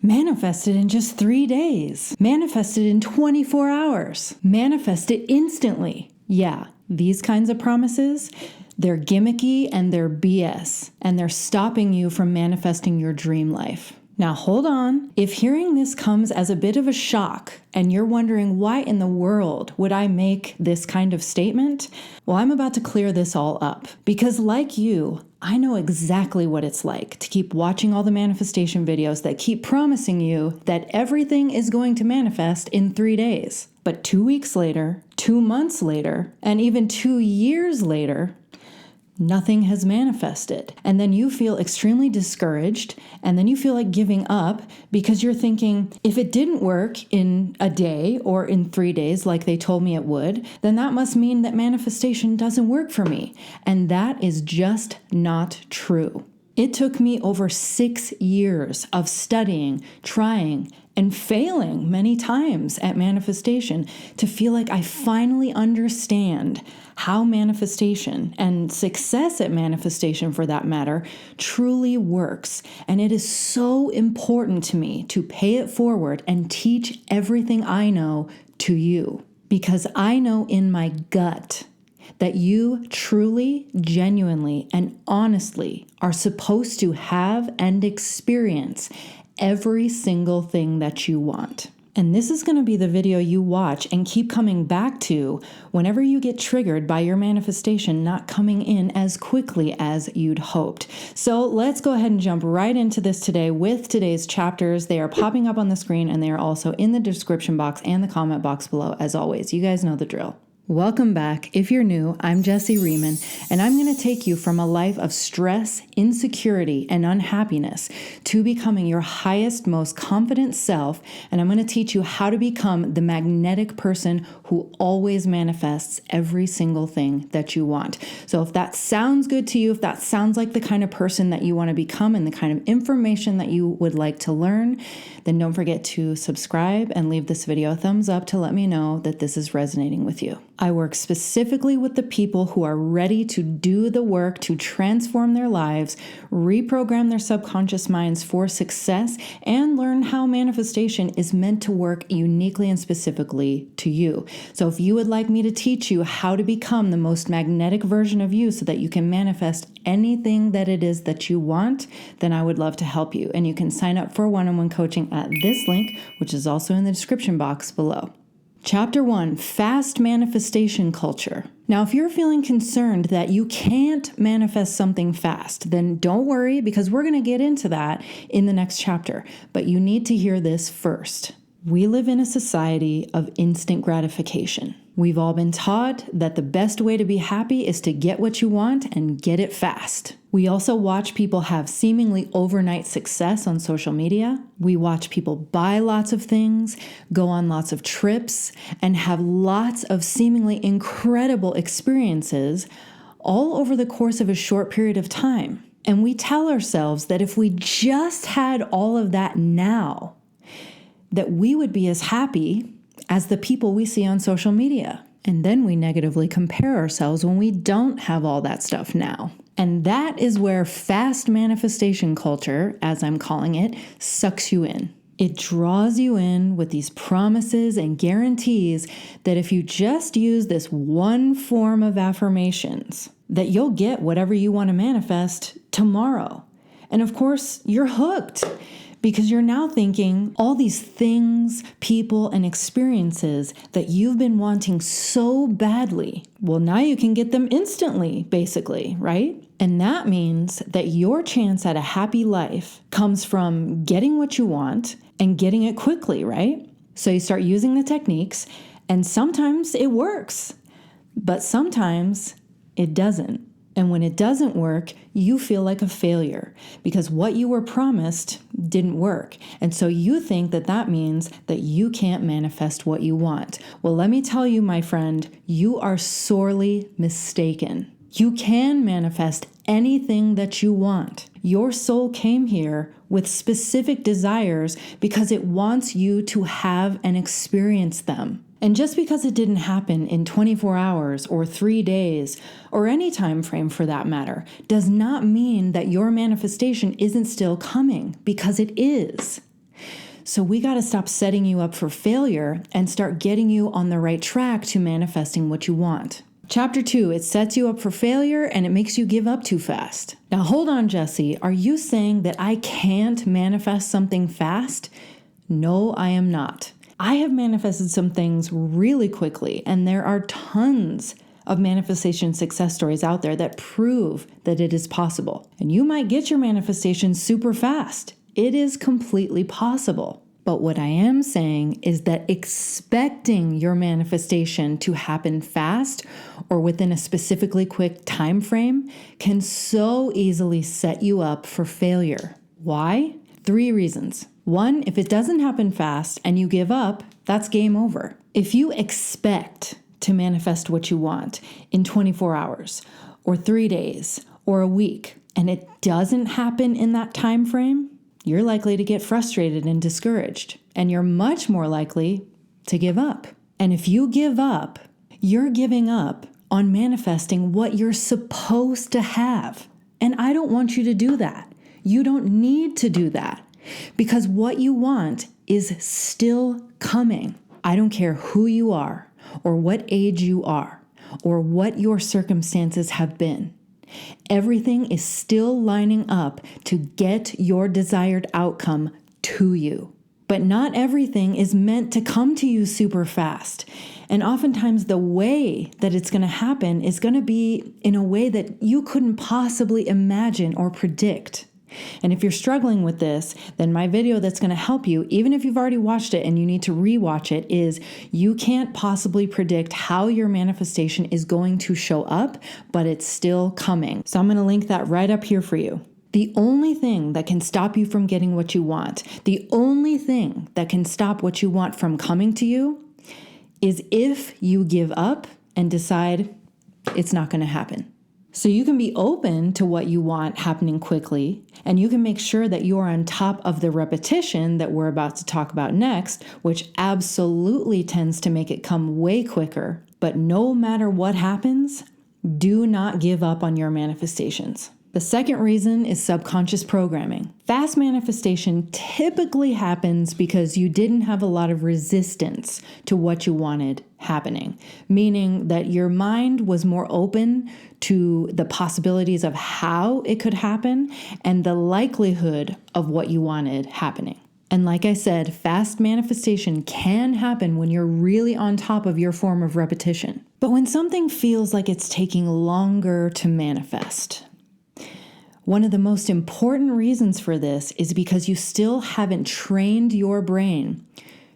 Manifested in just 3 days. Manifested in 24 hours. Manifested instantly. Yeah, these kinds of promises, they're gimmicky and they're BS, and they're stopping you from manifesting your dream life. Now hold on. If hearing this comes as a bit of a shock and you're wondering why in the world would I make this kind of statement, well, I'm about to clear this all up. Because like you, I know exactly what it's like to keep watching all the manifestation videos that keep promising you that everything is going to manifest in 3 days. But 2 weeks later, 2 months later, and even 2 years later, nothing has manifested. And then you feel extremely discouraged, and then you feel like giving up because you're thinking, if it didn't work in a day or in 3 days like they told me it would, then that must mean that manifestation doesn't work for me. And that is just not true. It took me over 6 years of studying, trying, and failing many times at manifestation to feel like I finally understand how manifestation, and success at manifestation for that matter, truly works. And it is so important to me to pay it forward and teach everything I know to you. Because I know in my gut that you truly, genuinely, and honestly are supposed to have and experience every single thing that you want. And this is going to be the video you watch and keep coming back to whenever you get triggered by your manifestation not coming in as quickly as you'd hoped. So let's go ahead and jump right into this today with today's chapters. They are popping up on the screen and they are also in the description box and the comment box below as always. You guys know the drill. Welcome back. If you're new, I'm Jessie Riemann, and I'm going to take you from a life of stress, insecurity, and unhappiness to becoming your highest, most confident self, and I'm going to teach you how to become the magnetic person who always manifests every single thing that you want. So if that sounds good to you, if that sounds like the kind of person that you want to become and the kind of information that you would like to learn, then don't forget to subscribe and leave this video a thumbs up to let me know that this is resonating with you. I work specifically with the people who are ready to do the work to transform their lives, reprogram their subconscious minds for success, and learn how manifestation is meant to work uniquely and specifically to you. So if you would like me to teach you how to become the most magnetic version of you so that you can manifest anything that it is that you want, then I would love to help you. And you can sign up for one-on-one coaching at this link, which is also in the description box below. Chapter 1, Fast Manifestation Culture. Now, if you're feeling concerned that you can't manifest something fast, then don't worry because we're going to get into that in the next chapter. But you need to hear this first. We live in a society of instant gratification. We've all been taught that the best way to be happy is to get what you want and get it fast. We also watch people have seemingly overnight success on social media. We watch people buy lots of things, go on lots of trips, and have lots of seemingly incredible experiences all over the course of a short period of time. And we tell ourselves that if we just had all of that now, that we would be as happy as the people we see on social media. And then we negatively compare ourselves when we don't have all that stuff now. And that is where fast manifestation culture, as I'm calling it, sucks you in. It draws you in with these promises and guarantees that if you just use this one form of affirmations, that you'll get whatever you want to manifest tomorrow. And of course, you're hooked. Because you're now thinking all these things, people, and experiences that you've been wanting so badly, well, now you can get them instantly, basically, right? And that means that your chance at a happy life comes from getting what you want and getting it quickly, right? So you start using the techniques, and sometimes it works, but sometimes it doesn't. And when it doesn't work, you feel like a failure because what you were promised didn't work. And so you think that that means that you can't manifest what you want. Well, let me tell you, my friend, you are sorely mistaken. You can manifest anything that you want. Your soul came here with specific desires because it wants you to have and experience them. And just because it didn't happen in 24 hours or 3 days or any time frame for that matter does not mean that your manifestation isn't still coming, because it is. So we got to stop setting you up for failure and start getting you on the right track to manifesting what you want. Chapter 2, it sets you up for failure and it makes you give up too fast. Now hold on, Jesse. Are you saying that I can't manifest something fast? No, I am not. I have manifested some things really quickly, and there are tons of manifestation success stories out there that prove that it is possible. And you might get your manifestation super fast. It is completely possible. But what I am saying is that expecting your manifestation to happen fast or within a specifically quick time frame can so easily set you up for failure. Why? 3 reasons. 1, if it doesn't happen fast and you give up, that's game over. If you expect to manifest what you want in 24 hours or 3 days or a week and it doesn't happen in that time frame, you're likely to get frustrated and discouraged, and you're much more likely to give up. And if you give up, you're giving up on manifesting what you're supposed to have. And I don't want you to do that. You don't need to do that because what you want is still coming. I don't care who you are or what age you are or what your circumstances have been. Everything is still lining up to get your desired outcome to you. But not everything is meant to come to you super fast. And oftentimes the way that it's going to happen is going to be in a way that you couldn't possibly imagine or predict. And if you're struggling with this, then my video that's going to help you, even if you've already watched it and you need to rewatch it, is you can't possibly predict how your manifestation is going to show up, but it's still coming. So I'm going to link that right up here for you. The only thing that can stop you from getting what you want, the only thing that can stop what you want from coming to you is if you give up and decide it's not going to happen. So you can be open to what you want happening quickly, and you can make sure that you are on top of the repetition that we're about to talk about next, which absolutely tends to make it come way quicker. But no matter what happens, do not give up on your manifestations. The second reason is subconscious programming. Fast manifestation typically happens because you didn't have a lot of resistance to what you wanted happening, meaning that your mind was more open to the possibilities of how it could happen and the likelihood of what you wanted happening. And like I said, fast manifestation can happen when you're really on top of your form of repetition. But when something feels like it's taking longer to manifest, one of the most important reasons for this is because you still haven't trained your brain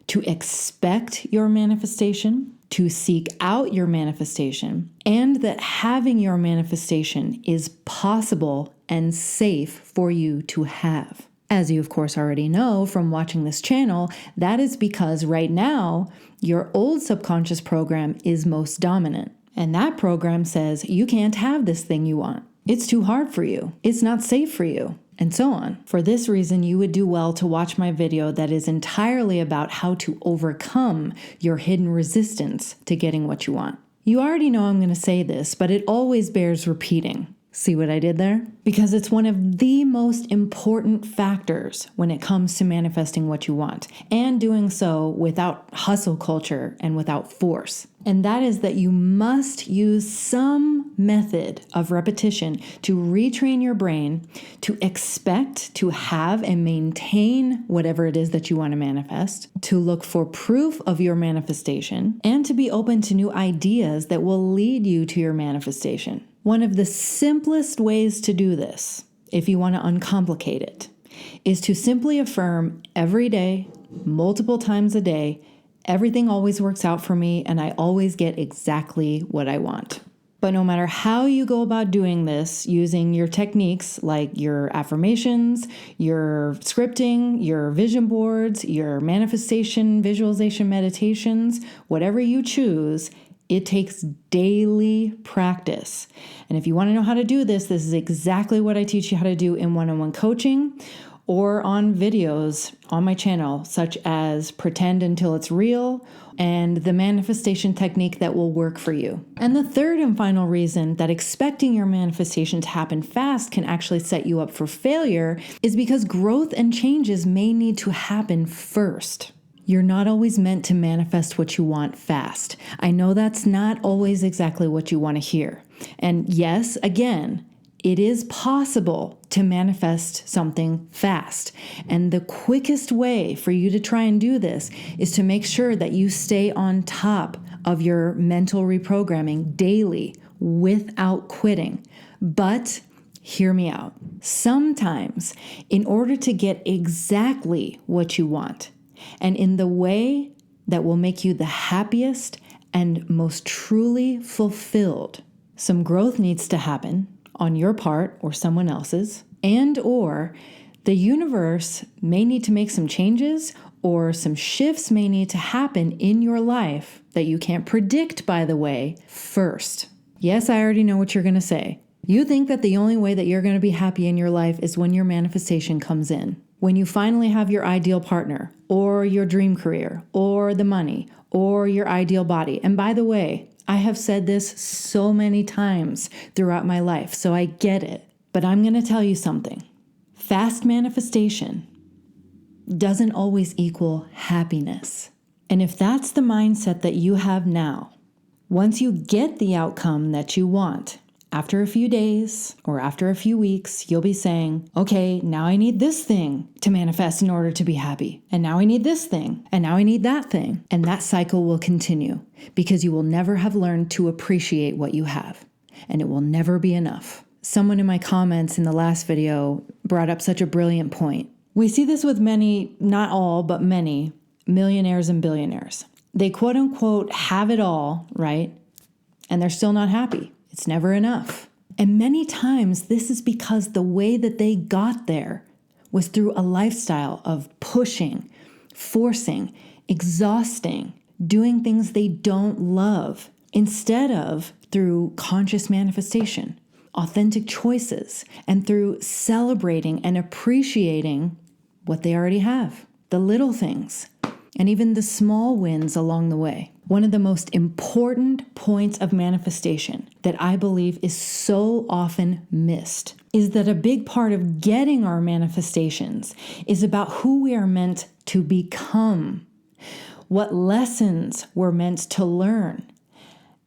to expect your manifestation, to seek out your manifestation, and that having your manifestation is possible and safe for you to have. As you, of course, already know from watching this channel, that is because right now, your old subconscious program is most dominant. And that program says you can't have this thing you want. It's too hard for you. It's not safe for you, and so on. For this reason, you would do well to watch my video that is entirely about how to overcome your hidden resistance to getting what you want. You already know I'm going to say this, but it always bears repeating. See what I did there? Because it's one of the most important factors when it comes to manifesting what you want, and doing so without hustle culture and without force. And that is that you must use some method of repetition to retrain your brain to expect to have and maintain whatever it is that you want to manifest, to look for proof of your manifestation, and to be open to new ideas that will lead you to your manifestation. One of the simplest ways to do this, if you want to uncomplicate it, is to simply affirm every day, multiple times a day, everything always works out for me and I always get exactly what I want. But no matter how you go about doing this, using your techniques like your affirmations, your scripting, your vision boards, your manifestation, visualization meditations, whatever you choose, it takes daily practice. And if you want to know how to do this, this is exactly what I teach you how to do in one-on-one coaching, or on videos on my channel, such as Pretend Until It's Real and the manifestation technique that will work for you. And the third and final reason that expecting your manifestation to happen fast can actually set you up for failure is because growth and changes may need to happen first. You're not always meant to manifest what you want fast. I know that's not always exactly what you want to hear. And yes, again, it is possible to manifest something fast. And the quickest way for you to try and do this is to make sure that you stay on top of your mental reprogramming daily without quitting. But hear me out. Sometimes, in order to get exactly what you want, and in the way that will make you the happiest and most truly fulfilled, some growth needs to happen on your part or someone else's, and or the universe may need to make some changes or some shifts may need to happen in your life that you can't predict, by the way, first. Yes, I already know what you're going to say. You think that the only way that you're going to be happy in your life is when your manifestation comes in. When you finally have your ideal partner, or your dream career, or the money, or your ideal body. And by the way, I have said this so many times throughout my life, so I get it. But I'm going to tell you something. Fast manifestation doesn't always equal happiness. And if that's the mindset that you have now, once you get the outcome that you want, after a few days or after a few weeks, you'll be saying, okay, now I need this thing to manifest in order to be happy. And now I need this thing. And now I need that thing. And that cycle will continue because you will never have learned to appreciate what you have. And it will never be enough. Someone in my comments in the last video brought up such a brilliant point. We see this with many, not all, but many millionaires and billionaires. They quote unquote have it all, right? And they're still not happy. It's never enough. And many times this is because the way that they got there was through a lifestyle of pushing, forcing, exhausting, doing things they don't love, instead of through conscious manifestation, authentic choices, and through celebrating and appreciating what they already have, the little things, and even the small wins along the way. One of the most important points of manifestation that I believe is so often missed is that a big part of getting our manifestations is about who we are meant to become, what lessons we're meant to learn,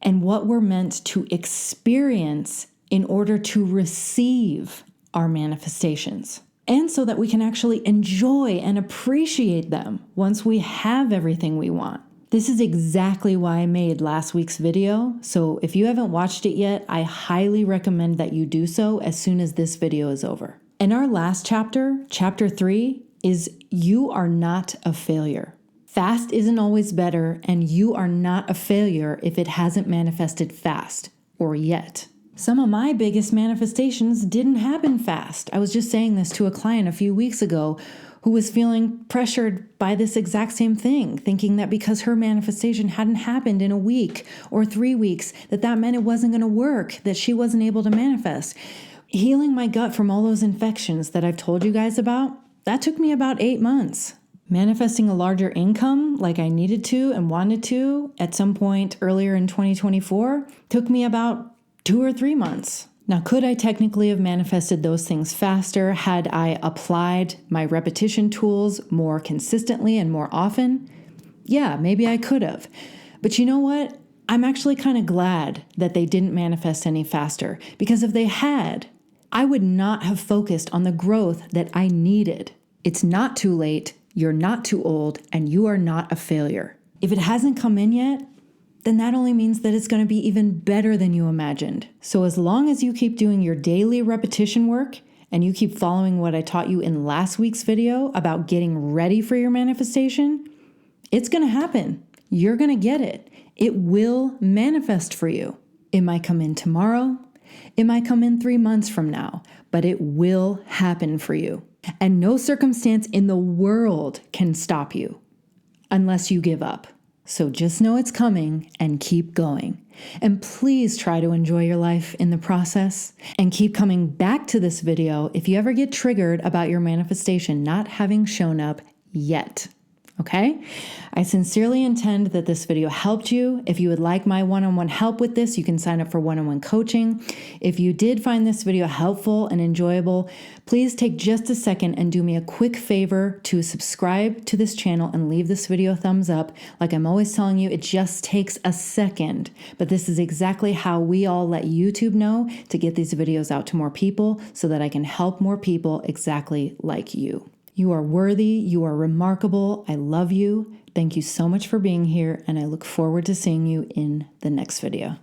and what we're meant to experience in order to receive our manifestations. And so that we can actually enjoy and appreciate them once we have everything we want. This is exactly why I made last week's video. So if you haven't watched it yet, I highly recommend that you do so as soon as this video is over. In our last chapter, chapter 3, is you are not a failure. Fast isn't always better, and you are not a failure if it hasn't manifested fast or yet. Some of my biggest manifestations didn't happen fast. I was just saying this to a client a few weeks ago who was feeling pressured by this exact same thing, thinking that because her manifestation hadn't happened in a week or 3 weeks, that meant it wasn't going to work, that she wasn't able to manifest. Healing my gut from all those infections that I've told you guys about, that took me about 8 months. Manifesting a larger income like I needed to and wanted to at some point earlier in 2024 took me about 2 or 3 months. Now, could I technically have manifested those things faster had I applied my repetition tools more consistently and more often? Yeah, maybe I could have. But you know what? I'm actually kind of glad that they didn't manifest any faster, because if they had, I would not have focused on the growth that I needed. It's not too late, you're not too old, and you are not a failure. If it hasn't come in yet, then that only means that it's going to be even better than you imagined. So as long as you keep doing your daily repetition work and you keep following what I taught you in last week's video about getting ready for your manifestation, it's going to happen. You're going to get it. It will manifest for you. It might come in tomorrow. It might come in 3 months from now, but it will happen for you. And no circumstance in the world can stop you unless you give up. So just know it's coming and keep going. And please try to enjoy your life in the process and keep coming back to this video if you ever get triggered about your manifestation not having shown up yet. Okay? I sincerely intend that this video helped you. If you would like my one-on-one help with this, you can sign up for one-on-one coaching. If you did find this video helpful and enjoyable, please take just a second and do me a quick favor to subscribe to this channel and leave this video a thumbs up. Like I'm always telling you, it just takes a second, but this is exactly how we all let YouTube know to get these videos out to more people so that I can help more people exactly like you. You are worthy. You are remarkable. I love you. Thank you so much for being here, and I look forward to seeing you in the next video.